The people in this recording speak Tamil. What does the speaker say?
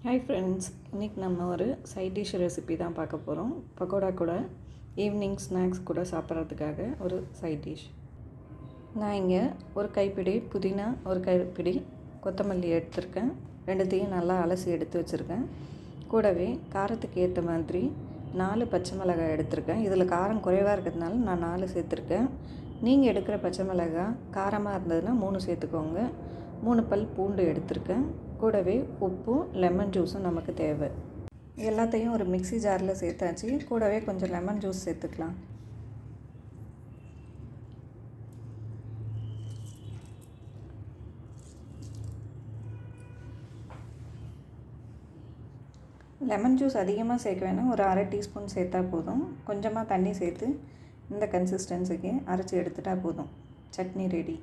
ஹாய் ஃப்ரெண்ட்ஸ், இன்றைக்கி நம்ம ஒரு சைட் டிஷ் ரெசிபி தான் பார்க்க போகிறோம். பக்கோடா கூட ஈவினிங் ஸ்நாக்ஸ் கூட சாப்பிட்றதுக்காக ஒரு சைட் டிஷ். நான் இங்கே ஒரு கைப்பிடி புதினா, ஒரு கைப்பிடி கொத்தமல்லி எடுத்திருக்கேன். ரெண்டுத்தையும் நல்லா அலசி எடுத்து வச்சுருக்கேன். கூடவே காரத்துக்கு ஏற்ற மாதிரி 4 பச்சை மிளகாய் எடுத்திருக்கேன். இதில் காரம் குறைவாக இருக்கிறதுனால நான் 4 சேர்த்துருக்கேன். நீங்கள் எடுக்கிற பச்சை மிளகாய் காரமாக இருந்ததுன்னா 3 சேர்த்துக்கோங்க. 3 பல் பூண்டு எடுத்திருக்கேன். கூடவே உப்பும் லெமன் ஜூஸும் நமக்கு தேவை. எல்லாத்தையும் ஒரு மிக்ஸி ஜாரில் சேர்த்தாச்சு. கூடவே கொஞ்சம் லெமன் ஜூஸ் சேர்த்துக்கலாம். லெமன் ஜூஸ் அதிகமாக சேர்க்க வேணாம், ஒரு அரை டீஸ்பூன் சேர்த்தா போதும். கொஞ்சமாக தண்ணி சேர்த்து இந்த கன்சிஸ்டன்சிக்கு அரைச்சி எடுத்துட்டால் போதும். சட்னி ரெடி.